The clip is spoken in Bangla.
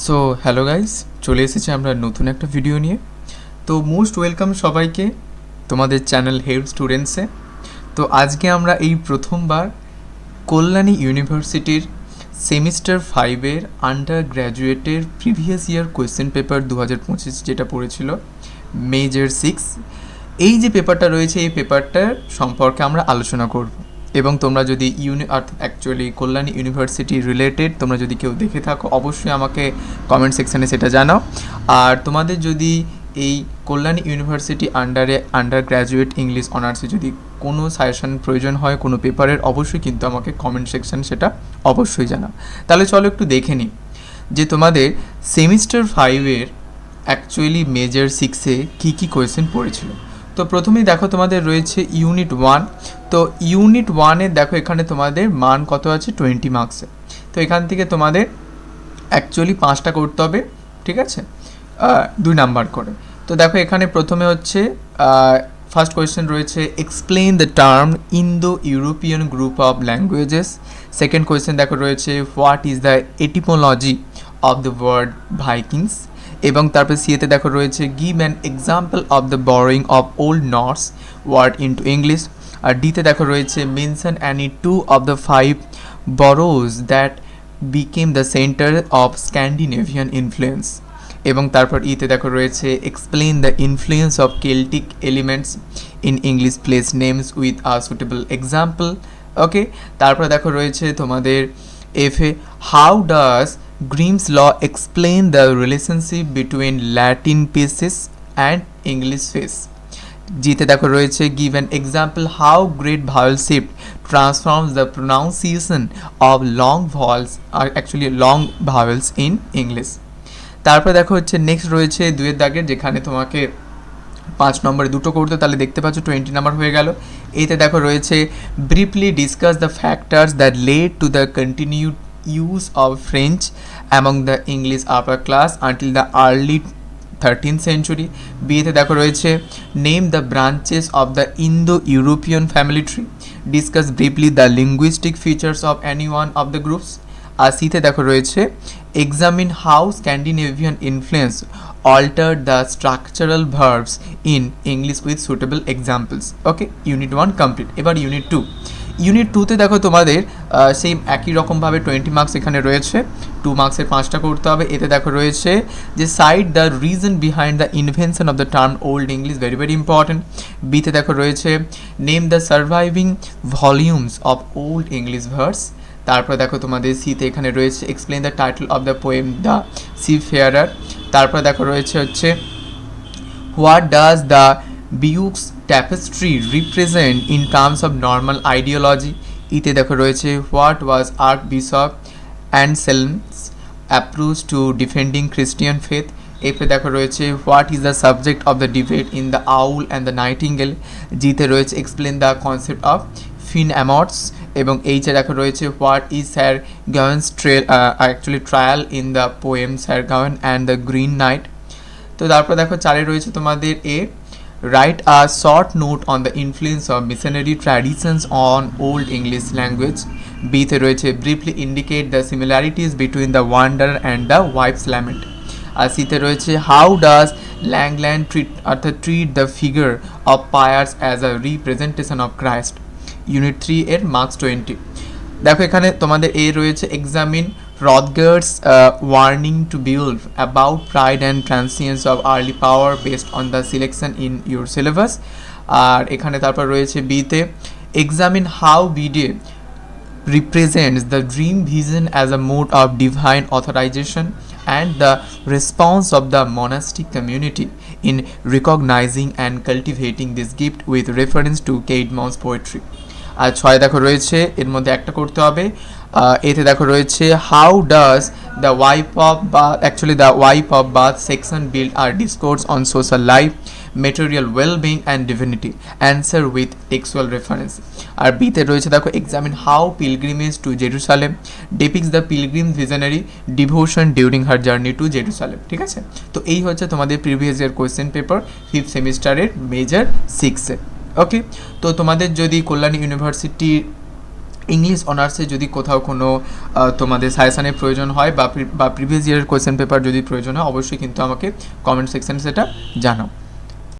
সো হ্যালো গাইস, চলে এসেছি আমরা নতুন একটা ভিডিও নিয়ে। তো মোস্ট ওয়েলকাম সবাইকে তোমাদের চ্যানেল হেল্প স্টুডেন্টসে। তো আজকে আমরা এই প্রথমবার কল্যাণী ইউনিভার্সিটির সেমিস্টার 5-এর আন্ডার গ্র্যাজুয়েটের প্রিভিয়াস ইয়ার কোয়েশ্চেন পেপার 2025 যেটা পড়েছিল মেজর 6, এই যে পেপারটা রয়েছে এই পেপারটার সম্পর্কে আমরা আলোচনা করব। এবং তোমরা যদি অ্যাকচুয়ালি কল্যাণী ইউনিভার্সিটি রিলেটেড তোমরা যদি কেউ দেখে থাকো অবশ্যই আমাকে কমেন্ট সেকশানে সেটা জানাও। আর তোমাদের যদি এই Kalyani university under graduate English অনার্সে যদি কোনো সাজেশন প্রয়োজন হয় কোনো পেপারের, অবশ্যই কিন্তু আমাকে কমেন্ট সেকশানে সেটা অবশ্যই জানাও। তাহলে চলো একটু দেখে নিই যে তোমাদের সেমিস্টার 5-এর অ্যাকচুয়ালি মেজর 6-এ কী কী কোয়েশ্চেন পড়েছিল। তো প্রথমেই দেখো তোমাদের রয়েছে ইউনিট 1। তো ইউনিট 1-এ দেখো এখানে তোমাদের মান কত আছে 20 মার্কসে। তো এখান থেকে তোমাদের অ্যাকচুয়ালি 5টা করতে হবে, ঠিক আছে, 2 নাম্বার করে। তো দেখো এখানে প্রথমে হচ্ছে ফার্স্ট কোয়েশ্চেন রয়েছে explain the term Indo European group of languages. Second question দেখো রয়েছে what is the etymology of the word Vikings. এবং তারপর সিএতে দেখো রয়েছে give an example of the borrowing of Old Norse word into English. আর ডিতে দেখো রয়েছে mention any 2 of the 5 boroughs that became the centre of Scandinavian influence. এবং তারপর ইতে দেখো রয়েছে explain the influence of Celtic elements in English place names with a suitable example. Okay, তারপর দেখো রয়েছে তোমাদের এফে how does Grimm's law explain the relationship between Latin p's and English f's. জিতে দেখো রয়েছে give an example how great vowel shift transforms the pronunciation of long vowels আর actually long vowels in English. তারপর দেখো হচ্ছে নেক্সট রয়েছে 2-এর দাগের, যেখানে তোমাকে 5 নম্বরে 2টো করতে, তাহলে দেখতে পাচ্ছ 20 নাম্বার হয়ে গেল। এতে দেখো রয়েছে briefly discuss the factors that led to the continued use of French among the English upper class until the early 13th century। বিয়েতে দেখো রয়েছে name the branches of the Indo European family tree, discuss briefly the linguistic features of any one of the groups. আর সিতে দেখো রয়েছে examine how Scandinavian influence altered the structural verbs in English with suitable examples. Okay, unit 1 complete. এবার ইউনিট 2। ইউনিট 2তে দেখো তোমাদের সেম একই রকমভাবে 20 মার্কস এখানে রয়েছে, 2 মার্কসের 5টা করতে হবে। এতে দেখো রয়েছে যে cite the reason behind the invention of the term Old English, very very important. বিতে দেখো রয়েছে name the surviving volumes of Old English verse. তারপর দেখো তোমাদের সিতে এখানে রয়েছে explain the title of the poem the Seafarer. তারপর দেখো রয়েছে হচ্ছে what does the Bayeux tapestry represent in terms of Norman ideology. ইতে দেখো রয়েছে what was archbishop Anselm's approach to defending Christian faith. এফে দেখো রয়েছে what is the subject of the debate in the Owl and the Nightingale. জিতে রয়েছে explain the concept of fin amors. এবং এইচে দেখো রয়েছে what is Sir Gawain's actually trial in the poem Sir Gawain and the Green Knight. তো তারপর দেখো 4-এ রয়েছে তোমাদের A write a short note on the influence of missionary traditions on Old English language. বিতে রয়েছে briefly indicate the similarities between the Wanderer and the Wife's Lament. আর সিতে রয়েছে how does Langland treat the figure of Piers as a representation of Christ. Unit 3 এর মার্কস 20। দেখো এখানে তোমাদের এ রয়েছে examine Hrothgar's warning to build about pride and transience of আর্লি power based on the selection in your syllabus. আর এখানে তারপর রয়েছে বিতে examine how Bede represents the dream vision as a mode of divine authorization and the response of the monastic community in recognizing and cultivating this gift with reference to Caedmon's poetry. আর 6 দেখো রয়েছে এর মধ্যে একটা করতে হবে। এতে দেখো রয়েছে how does the Wife of Bath section build her discourse on social life material wellbeing and divinity, answer with textual reference. আর বিতে রয়েছে দেখো examine how pilgrimage to Jerusalem depicts the pilgrim visionary devotion during her journey to Jerusalem. ঠিক আছে, তো এই হচ্ছে তোমাদের previous year question paper 5th সেমিস্টারের মেজর 6-এ। ওকে, তো তোমাদের যদি কল্যাণী ইউনিভার্সিটির ইংলিশ অনার্সে যদি কোথাও কোনো তোমাদের সাজেশানের প্রয়োজন হয় বা প্রিভিয়াস ইয়ারের কোয়েশ্চেন পেপার যদি প্রয়োজন হয় অবশ্যই কিন্তু আমাকে কমেন্ট সেকশানে সেটা জানাও।